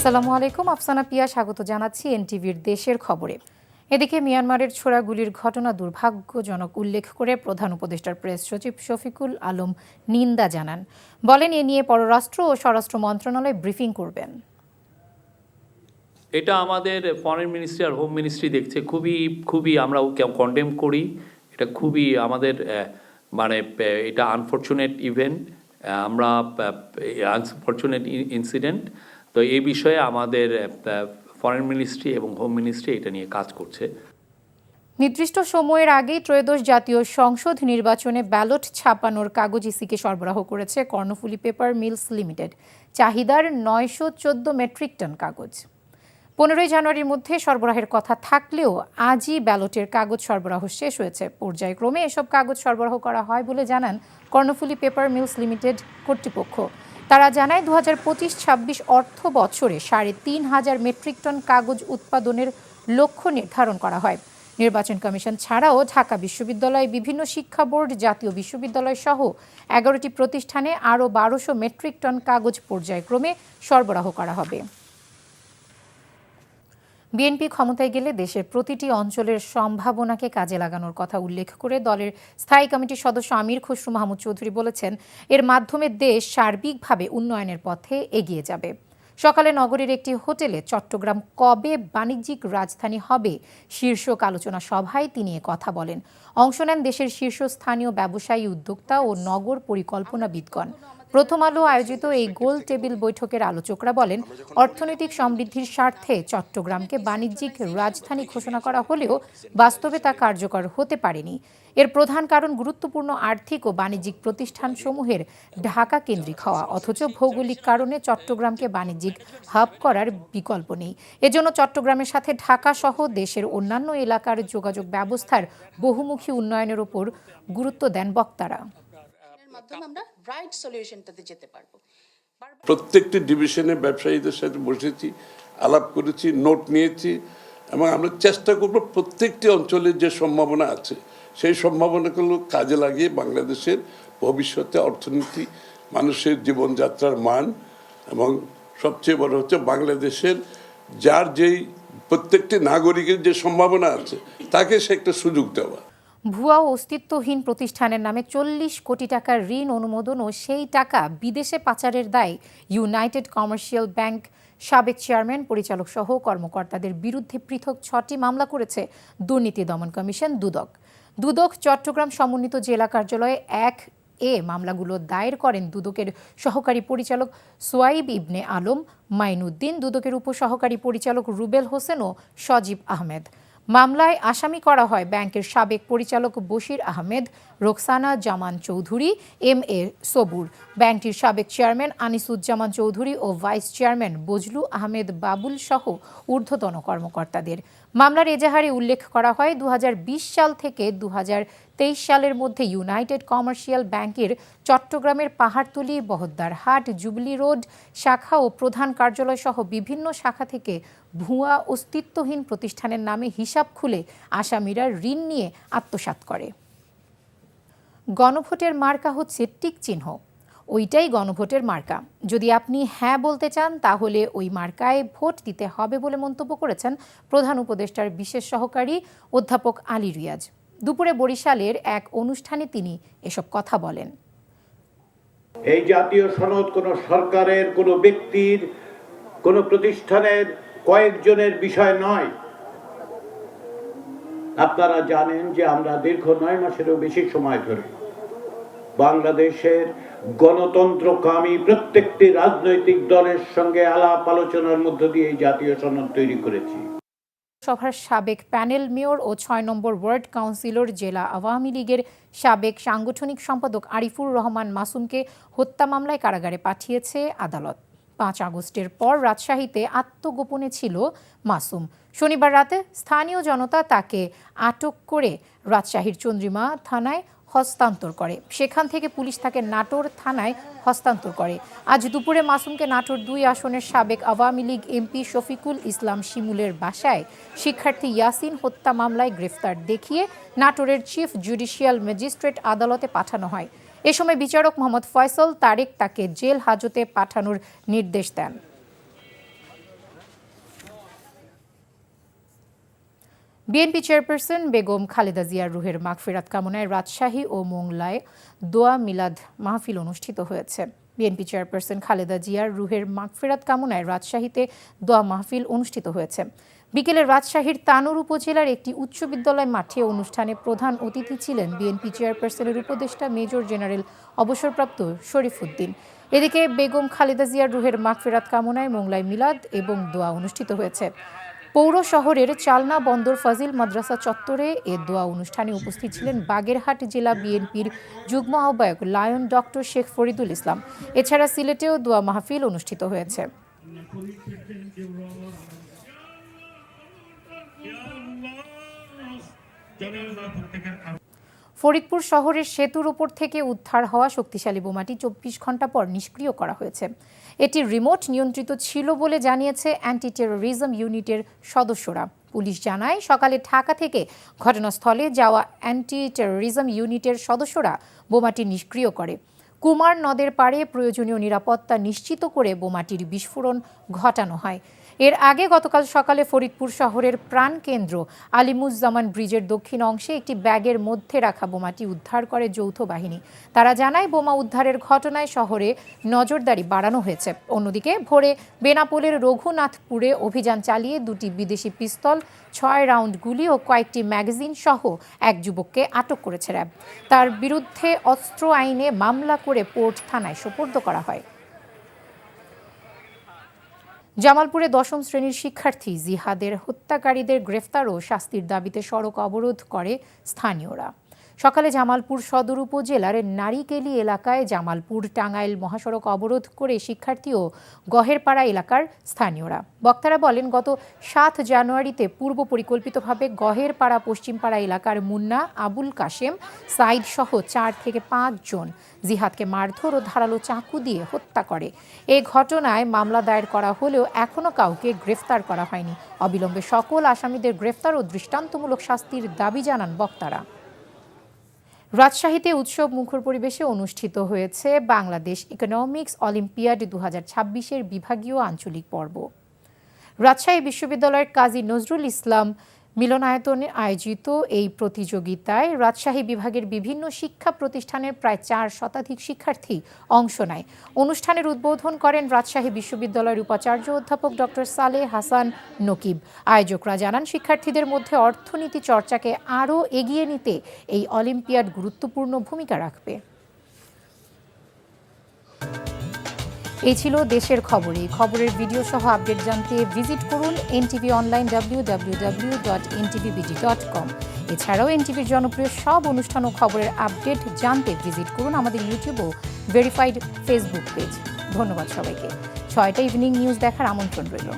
আসসালামু আলাইকুম, আফসানা পিয়া স্বাগত জানাচ্ছি এনটিভির দেশের খবরে। এদিকে মিয়ানমারের ছোড়া গুলির ঘটনা দুর্ভাগ্যজনক উল্লেখ করে প্রধান উপদেষ্টার প্রেস সচিব শফিকুল আলম নিন্দা জানান। বলেন, এ নিয়ে পররাষ্ট্র ও স্বরাষ্ট্র মন্ত্রণালয় ব্রিফিং করবেন। এটা আমাদের ফরেন মিনিস্ট্রি আর হোম মিনিস্ট্রি দেখছে, খুবই আমরা কন্ডেম করি। এটা খুবই আমাদের এটা আনফরচুনেট ইভেন্ট, আমরা আনফরচুনেট ইনসিডেন্ট। তো এই বিষয়ে আমাদের ফরেন মিনিস্ট্রি এবং হোম মিনিস্ট্রি এটা নিয়ে কাজ করছে। নির্দিষ্ট সময়ের আগেই ত্রয়োদশ জাতীয় সংসদ নির্বাচনে ব্যালট ছাপানোর কাগজ ইসিকে সরবরাহ করেছে কর্ণফুলী পেপার মিলস লিমিটেড। চাহিদার 914 মেট্রিক টন কাগজ। 15 জানুয়ারির মধ্যে সরবরাহের কথা থাকলেও আজই ব্যালটের কাগজ সরবরাহ শেষ হয়েছে। পর্যায়ক্রমে এসব কাগজ সরবরাহ করা হয় বলে জানান কর্ণফুলী পেপার মিলস লিমিটেড কর্তৃপক্ষ। তারা জানায় 2025-26 অর্থ বছরে 3,500 মেট্রিক টন কাগজ উৎপাদনের লক্ষ্য নির্ধারণ করা হয়। নির্বাচন কমিশন ছাড়াও ঢাকা বিশ্ববিদ্যালয়, বিভিন্ন শিক্ষা বোর্ড, জাতীয় বিশ্ববিদ্যালয় সহ 11টি প্রতিষ্ঠানে আরও 1200 মেট্রিক টন কাগজ পর্যায়ক্রমে সরবরাহ করা হবে। বিএনপি ক্ষমতায় গেলে দেশের প্রতিটি অঞ্চলের সম্ভাবনাকে কাজে লাগানোর কথা উল্লেখ করে দলের স্থায়ী কমিটির সদস্য আমির খসরু মাহমুদ চৌধুরী বলেছেন, এর মাধ্যমে দেশ সার্বিকভাবে উন্নয়নের পথে এগিয়ে যাবে। সকালে নগরীর একটি হোটেলে চট্টগ্রাম কবে বাণিজ্যিক রাজধানী হবে শীর্ষক আলোচনা সভায় তিনি কথা বলেন। অংশ নেন দেশের শীর্ষস্থানীয় ব্যবসায়ী, উদ্যোক্তা ও নগর পরিকল্পনাবিদগণ। প্রথম আলো আয়োজিত এই গোল টেবিল বৈঠকের আলোচকরা বলেন, অর্থনৈতিক সমৃদ্ধির স্বার্থে চট্টগ্রামকে বাণিজ্যিক রাজধানী ঘোষণা করা হলেও বাস্তবে তা কার্যকর হতে পারেনি। এর প্রধান কারণ গুরুত্বপূর্ণ আর্থিক ও বাণিজ্যিক প্রতিষ্ঠানসমূহের ঢাকা কেন্দ্রিক হওয়া, অথচ ভৌগোলিক কারণে চট্টগ্রামকে বাণিজ্যিক হাব করার বিকল্প নেই। এজন্য চট্টগ্রামের সাথে ঢাকা সহ দেশের অন্যান্য এলাকার যোগাযোগ ব্যবস্থার বহুমুখী উন্নয়নের উপর গুরুত্ব দেন বক্তারা। প্রত্যেকটি ডিভিশনে ব্যবসায়ীদের সাথে বসেছি, আলাপ করেছি, নোট নিয়েছি এবং আমরা চেষ্টা করব প্রত্যেকটি অঞ্চলের যে সম্ভাবনা আছে সেই সম্ভাবনাগুলো কাজে লাগিয়ে বাংলাদেশের ভবিষ্যতে অর্থনীতি, মানুষের জীবনযাত্রার মান এবং সবচেয়ে বড় হচ্ছে বাংলাদেশের যার যেই প্রত্যেকটি নাগরিকের যে সম্ভাবনা আছে তাকে সে একটা সুযোগ দেওয়া। ভুয়া ও অস্তিত্বহীন প্রতিষ্ঠানের নামে 40 কোটি টাকার ঋণ অনুমোদন ও সেই টাকা বিদেশে পাচারের দায় ইউনাইটেড কমার্শিয়াল ব্যাংক সাবেক চেয়ারম্যান, পরিচালক সহ কর্মকর্তাদের বিরুদ্ধে পৃথক 6টি মামলা করেছে দুর্নীতি দমন কমিশন দুদক। দুদক চট্টগ্রাম সমন্বিত জেলা কার্যালয়ে 1A মামলাগুলো দায়ের করেন দুদকের সহকারী পরিচালক সোয়াইব ইবনে আলম মাইনুদ্দিন, দুদকের উপসহকারী পরিচালক রুবেল হোসেন ও সজীব আহমেদ। মামলায় আসামি করা হয় ব্যাংকের সাবেক পরিচালক বশির আহমেদ, রোকসানা জামান চৌধুরী, MA সবুর, ব্যাংকটির সাবেক চেয়ারম্যান আনিসুজ্জামান চৌধুরী ও ভাইস চেয়ারম্যান বজলু আহমেদ বাবুল সহ ঊর্ধ্বতন কর্মকর্তাদের। মামলার এজাহারে উল্লেখ করা হয় 2020 সাল থেকে 2023 সালের মধ্যে ইউনাইটেড কমার্শিয়াল ব্যাংকের চট্টগ্রামের পাহাড়তলী, বহদ্দারহাট, জুবিলি রোড শাখা ও প্রধান কার্যালয় সহ বিভিন্ন শাখা থেকে ভুয়া অস্তিত্বহীন প্রতিষ্ঠানের নামে হিসাব খুলে আসামিরা ঋণ নিয়ে আত্মসাৎ করে। গণভোটের মার্কা হচ্ছে টিক চিহ্ন, ওইটাই গণভোটের মার্কা। যদি আপনি হ্যাঁ বলতে চান তাহলে ওই মার্কায় ভোট দিতে হবে বলে মন্তব্য করেছেন প্রধান উপদেষ্টার বিশেষ সহকারী অধ্যাপক আলী রিয়াজ। দুপুরে বরিশালের এক অনুষ্ঠানে তিনি এসব কথা বলেন। এই জাতীয় সনদ কোনো সরকারের, কোনো ব্যক্তির, কোনো প্রতিষ্ঠানের কয়েকজনের বিষয় নয়। আপনারা জানেন যে আমরা দীর্ঘ 9 মাসেরও বেশি সময় ধরে বাংলাদেশের গণতন্ত্রকামী প্রত্যেকটি রাজনৈতিক দলের সঙ্গে আলাপ আলোচনার মধ্য দিয়ে এই জাতীয় সনদ তৈরি করেছি। সভার সাবেক প্যানেল মেয়র ও 6 নম্বর ওয়ার্ড কাউন্সিলর, জেলা আওয়ামী লীগের সাবেক সাংগঠনিক সম্পাদক আরিফুর রহমান মাসুমকে হত্যা মামলায় কারাগারে পাঠিয়েছে আদালত। 5 আগস্টের পর রাজশাহীতে আত্মগোপনে ছিল মাসুম। শনিবার রাতে স্থানীয় জনতা তাকে আটক করে রাজশাহীর চন্দ্রিমা থানায় হস্তান্তর করে। সেখান থেকে পুলিশ তাকে নাটোর থানায় হস্তান্তর করে। আজ দুপুরে মাসুমকে নাটোর 2 আসনের সাবেক আওয়ামী লীগ এমপি শফিকুল ইসলাম শিমুলের বাসায় শিক্ষার্থী ইয়াসিন হত্যা মামলায় গ্রেফতার দেখিয়ে নাটোরের চিফ জুডিশিয়াল ম্যাজিস্ট্রেট আদালতে পাঠানো হয়। এ সময় বিচারক মোহাম্মদ ফয়সল তারেক তাকে জেল হাজতে পাঠানোর নির্দেশ দেন। বিএনপি চেয়ারপারসন বেগম খালেদা জিয়ার রুহের মাগফিরাত কামনায় রাজশাহী ও মোংলায় দোয়া মিলাদ মাহফিল অনুষ্ঠিত হয়েছে। বিএনপি চেয়ারপারসন খালেদা জিয়ার রুহের মাগফিরাত কামনায় রাজশাহীতে দোয়া মাহফিল অনুষ্ঠিত হয়েছে। বিকেলে রাজশাহীর তানোর উপজেলার একটি উচ্চ বিদ্যালয় মাঠে অনুষ্ঠানে প্রধান অতিথি ছিলেন বিএনপি চেয়ারপারসনের উপদেষ্টা মেজর জেনারেল অবসরপ্রাপ্ত শরীফ উদ্দিন। এদিকে বেগম খালেদা জিয়ার রুহের মাগফিরাত কামনায় মোংলায় মিলাদ এবং দোয়া অনুষ্ঠিত হয়েছে। পৌর শহরের চালনা বন্দর ফাজিল মাদ্রাসা চত্বরে এ দোয়া অনুষ্ঠানে উপস্থিত ছিলেন বাগেরহাট জেলা বিএনপির যুগ্ম আহ্বায়ক লায়ন ডক্টর শেখ ফরিদুল ইসলাম। এছাড়া সিলেটেও দোয়া মাহফিল অনুষ্ঠিত হয়েছে। ফরিদপুর শহরের সেতুর উপর থেকে উদ্ধার হওয়া শক্তিশালী বোমাটি ২৪ ঘণ্টা পর নিষ্ক্রিয় করা হয়েছে। এটি রিমোট নিয়ন্ত্রিত ছিল বলে জানিয়েছে অ্যান্টি টেরোরিজম ইউনিটের সদস্যরা। পুলিশ জানায়, সকালে ঢাকা থেকে ঘটনাস্থলে যাওয়া অ্যান্টি টেরোরিজম ইউনিটের সদস্যরা বোমাটি নিষ্ক্রিয় করে। কুমার নদের পাড়ে প্রয়োজনীয় নিরাপত্তা নিশ্চিত করে বোমাটির বিস্ফোরণ ঘটানো হয়। এর আগে গতকাল সকালে ফরিদপুর শহরের প্রাণকেন্দ্র আলিমুজ্জামান ব্রিজের দক্ষিণ অংশে একটি ব্যাগের মধ্যে রাখা বোমাটি উদ্ধার করে যৌথ বাহিনী। তারা জানায়, বোমা উদ্ধারের ঘটনায় শহরে নজরদারি বাড়ানো হয়েছে। অন্যদিকে ভোরে বেনাপোলের রঘুনাথপুরে অভিযান চালিয়ে ২টি বিদেশি পিস্তল, ৬ রাউন্ড গুলি ও কয়েকটি ম্যাগাজিন সহ এক যুবককে আটক করেছে র্যাব। তার বিরুদ্ধে অস্ত্র আইনে মামলা করে পোর্ট থানায় সোপর্দ করা হয়। জামালপুরে ১০ম শ্রেণীর শিক্ষার্থী জিহাদের হত্যাকারীদের গ্রেফতার ও শাস্তির দাবিতে সড়ক অবরোধ করে স্থানীয়রা। সকালে জামালপুর সদর উপজেলার নারিকেলি এলাকায় জামালপুর টাঙ্গাইল মহাসড়ক অবরোধ করে শিক্ষার্থী ও গহেরপাড়া এলাকার স্থানীয়রা। বক্তারা বলেন, গত ৭ জানুয়ারিতে পূর্ব পরিকল্পিতভাবে গহেরপাড়া পশ্চিমপাড়া এলাকার মুন্না, আবুল কাশেম, সাইদ সহ ৪ থেকে ৫ জন জিহাদকে মারধর ও ধারালো চাকু দিয়ে হত্যা করে। এই ঘটনায় মামলা দায়ের করা হলেও এখনও কাউকে গ্রেফতার করা হয়নি। অবিলম্বে সকল আসামিদের গ্রেফতার ও দৃষ্টান্তমূলক শাস্তির দাবি জানান বক্তারা। রাজশাহীতে উৎসব মুখর পরিবেশে অনুষ্ঠিত হয়েছে বাংলাদেশ ইকোনমিক্স অলিম্পিয়াড ২০২৬-এর বিভাগীয় আঞ্চলিক পর্ব। রাজশাহী বিশ্ববিদ্যালয়ের কাজী নজরুল ইসলাম মিলনায়তনে আয়োজিত এই প্রতিযোগিতায় রাজশাহী বিভাগের বিভিন্ন শিক্ষা প্রতিষ্ঠানের প্রায় ৪ শতাধিক শিক্ষার্থী অংশ নেয়। অনুষ্ঠানের উদ্বোধন করেন রাজশাহী বিশ্ববিদ্যালয়ের উপাচার্য অধ্যাপক ডক্টর সালেহ হাসান নকিব। আয়োজকরা জানান, শিক্ষার্থীদের মধ্যে অর্থনীতি চর্চাকে আরও এগিয়ে নিতে এই অলিম্পিয়াড গুরুত্বপূর্ণ ভূমিকা রাখবে। এই ছিল দেশের খবর। এই খবরের ভিডিও সহ আপডেট জানতে ভিজিট করুন এনটিভি অনলাইন www.ntvbd.com। এছাড়াও এনটিভির জনপ্রিয় সব অনুষ্ঠান ও খবরের আপডেট জানতে ভিজিট করুন আমাদের ইউটিউব ও ভেরিফাইড ফেসবুক পেজ। ধন্যবাদ সবাইকে। ৬টা ইভিনিং নিউজ দেখার আমন্ত্রণ রইল।